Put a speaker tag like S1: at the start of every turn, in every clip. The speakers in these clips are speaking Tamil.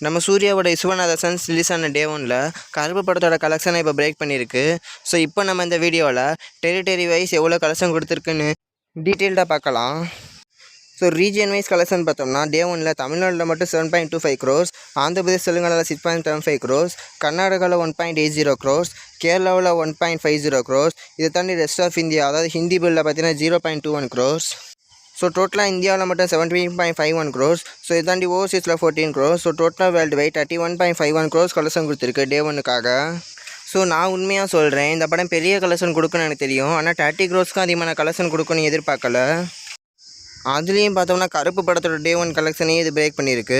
S1: நம்ம சூர்யாவோட விஸ்வநாதன் சன்ஸ் ரிலீஸ் ஆன டே ஒன்ல கருப்பு படத்தோட கலெக்ஷனை இப்போ பிரேக் பண்ணியிருக்கு. ஸோ இப்போ நம்ம இந்த வீடியோவில் டெரிட்டரி வைஸ் எவ்வளோ கலெக்ஷன் கொடுத்துருக்குன்னு டீட்டெயில்டாக பார்க்கலாம். ஸோ ரீஜியன் வைஸ் கலெக்ஷன் பார்த்தோம்னா டே ஒன்ல தமிழ்நாட்டில் மட்டும் 7.25 crores, ஆந்திர பிரதேஷ் தெலுங்கானாவில் 6.75 crores, கர்நாடகாவில் 1.80 crores, கேரளாவில் 1.50 crores. இதை தாண்டி ரெஸ்ட் ஆஃப் இந்தியா அதாவது ஹிந்தி பில்லில் பார்த்தீங்கன்னா 0.21 crores. ஸோ டோட்டலாக இந்தியாவில் மட்டும் 17.51 crores. ஸோ இதை தாண்டி ஓவர்சீஸில் 14 crores. ஸோ டோட்டலாக வேர்ல்டு வைட் 31.51 crores கலெக்ஷன் கொடுத்துருக்கு டே ஒன்னுக்காக. ஸோ நான் உண்மையாக சொல்கிறேன், இந்த படம் பெரிய கலெக்ஷன் கொடுக்குன்னு எனக்கு தெரியும். ஆனால் 30 crores அதிகமான கலெக்ஷன் கொடுக்குன்னு எதிர்பார்க்கல. அதுலேயும் பார்த்தோம்னா கருப்பு படத்தோட டே ஒன் கலெக்ஷனையும் இது பிரேக் பண்ணியிருக்கு.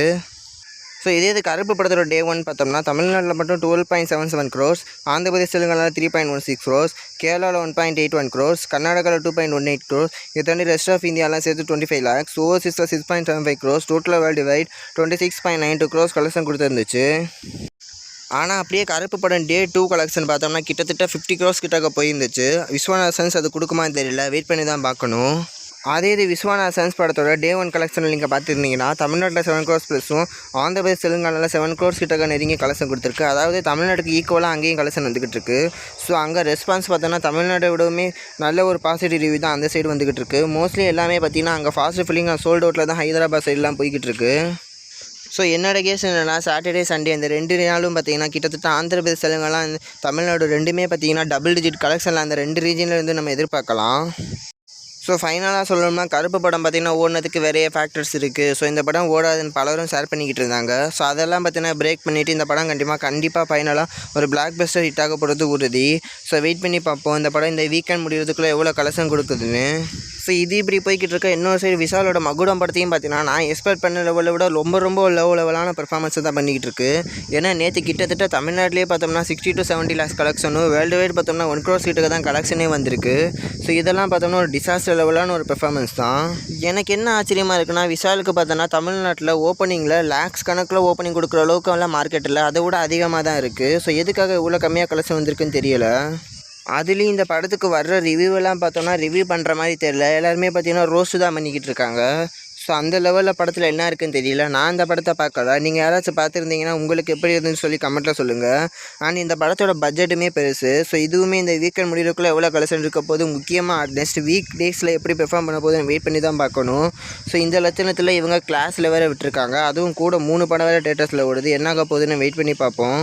S1: ஸோ இது கருப்பு படத்தோட டே ஒன் பார்த்தோம்னா தமிழ்நாட்டில் மட்டும் 12.77 crores, ஆந்திர பிரதேஷ் தெலுங்கானாவில் 3.16 crores, கேரளாவில் 1.81 crores, கர்நாடகாவில் 2.18 crores. இதை தாண்டி ரெஸ்ட் ஆஃப் இந்தியாலாம் சேர்த்து 25 lakhs, ஓவர்சீஸில் 6.75 crores, டோட்டலாக வேர்ல்டு வைட் 26.92 crores கலெக்ஷன் கொடுத்துருந்துச்சு. ஆனால் அப்படியே கருப்பு படம் டே 2 கலெக்ஷன் பார்த்தோம்னா கிட்டத்தட்ட 50 crores கிட்டக்க போயிருந்துச்சு. விஸ்வநாதன் சன்ஸ் அது கொடுக்குமான்னு தெரியல, வெயிட் பண்ணி தான் பார்க்கணும். அதே இது விஸ்வநாதன் சன்ஸ் படத்தோட டே ஒன் கலெக்ஷனில் நீங்கள் பார்த்துருந்தீங்கன்னா தமிழ்நாட்டில் 7 crores ப்ளஸும் ஆந்திர பிரதேஷ் தெலுங்கானாவில் 7 crores கிட்டக்க நெருங்கி கலெக்ஷன் கொடுத்துருக்கு. அதாவது தமிழ்நாட்டுக்கு ஈக்குவலாக அங்கேயும் கலெக்ஷன் வந்துக்கிட்டு இருக்குது. ஸோ அங்கே ரெஸ்பான்ஸ் பார்த்தோன்னா தமிழ்நாட்டை விடவுமே நல்ல ஒரு பாசிட்டிவ் ரிவ்யூ தான் அந்த சைடு வந்துக்கிட்டு இருக்குது. மோஸ்ட்லி எல்லாமே பார்த்தீங்கன்னா அங்கே ஃபாஸ்ட் ஃபில்லிங் சோல்ட் அவுட்டில் தான் ஹைதராபாத் சைடெலாம் போய்கிட்டு இருக்கு. ஸோ என்னோட கேஸ் என்னென்னா சாட்டர்டே சண்டே அந்த 2 நாளும் பார்த்தீங்கன்னா கிட்டத்தட்ட ஆந்திர பிரதேஷ் தெலுங்கானா தமிழ்நாடு ரெண்டுமே பார்த்தீங்கன்னா டபுள் டிஜிட் கலெக்ஷனில் அந்த 2 ரீஜன்லேருந்து நம்ம எதிர்பார்க்கலாம். ஸோ ஃபைனலாக சொல்லணும்னா கருப்பு படம் பார்த்திங்கன்னா ஓடுனதுக்கு நிறைய ஃபேக்டர்ஸ் இருக்குது. ஸோ இந்த படம் ஓடாதுன்னு பலரும் ஷேர் பண்ணிக்கிட்டு இருந்தாங்க. ஸோ அதெல்லாம் பார்த்தீங்கன்னா பிரேக் பண்ணிவிட்டு இந்த படம் கண்டிப்பாக ஃபைனலாக ஒரு பிளாக் பஸ்டர் ஹிட் ஆக போகிறது உறுதி. ஸோ வெயிட் பண்ணி பார்ப்போம் இந்த படம் இந்த வீக்கெண்ட் முடிகிறதுக்குள்ளே எவ்வளோ கலெக்ஷன் கொடுக்குதுன்னு. ஸோ இது இப்படி போய்கிட்டு இருக்க இன்னொரு சைடு விஷாலோட மகுடம் படத்தையும் பார்த்தீங்கன்னா நான் எக்ஸ்பெக்ட் பண்ண லெவலை விட ரொம்ப லெவலான பெர்ஃபார்மன்ஸ் தான் பண்ணிக்கிட்டு இருக்கு. ஏன்னா நேற்று கிட்டத்தட்ட தமிழ்நாட்டிலே பார்த்தோம்னா 60 to 70 lakhs கலெக்ஷனும், வேர்ல்டு வைட் பார்த்தோம்னா 1 crores கிட்டக்க தான் கலெக்ஷனே வந்திருக்கு. ஸோ இதெல்லாம் பார்த்தோம்னா ஒரு டிசாஸ்டர் லெவலான ஒரு பெர்ஃபார்மன்ஸ் தான். எனக்கு என்ன ஆச்சரியமாக இருக்குன்னா விஷாலுக்கு பார்த்தோன்னா தமிழ்நாட்டில் ஓப்பனிங்கில் லேக்ஸ் கணக்கில் ஓப்பனிங் கொடுக்குற அளவுக்கு எல்லாம் மார்க்கெட்டில் அதை விட அதிகமாக தான் இருக்குது. ஸோ எதுக்காக இவ்வளோ கம்மியாக கலெக்ஷன் வந்திருக்குன்னு தெரியலை. அதுலேயும் இந்த படத்துக்கு வர்ற ரிவ்யூவெல்லாம் பார்த்தோன்னா ரிவ்யூ பண்ணுற மாதிரி தெரியல. எல்லாருமே பார்த்தீங்கன்னா ரோஸ்ட்டு தான் பண்ணிக்கிட்டு இருக்காங்க. ஸோ அந்த லெவலில் படத்தில் என்ன இருக்குன்னு தெரியல. நான் இந்த படத்தை பார்க்கல, நீங்கள் யாராச்சும் பார்த்துருந்தீங்கன்னா உங்களுக்கு எப்படி இருந்துன்னு சொல்லி கமெண்ட்டில் சொல்லுங்கள். அண்ட் இந்த படத்தோட பட்ஜெட்டுமே பெருசு. ஸோ இதுவுமே இந்த வீக்கெண்ட் முடிவுக்குள்ளே எவ்வளோ கலெக்ஷன் இருக்க போது, முக்கியமாக நெக்ஸ்ட் வீக் டேஸில் எப்படி பெர்ஃபார்ம் பண்ண போதுன்னு வெயிட் பண்ணி தான் பார்க்கணும். ஸோ இந்த லட்சணத்தில் இவங்க கிளாஸில் வேறு விட்டுருக்காங்க, அதுவும் கூட 3 படம் வேறு தேட்டர்ஸில் ஓடுது. என்ன ஆக போகுதுன்னு வெயிட் பண்ணி பார்ப்போம்.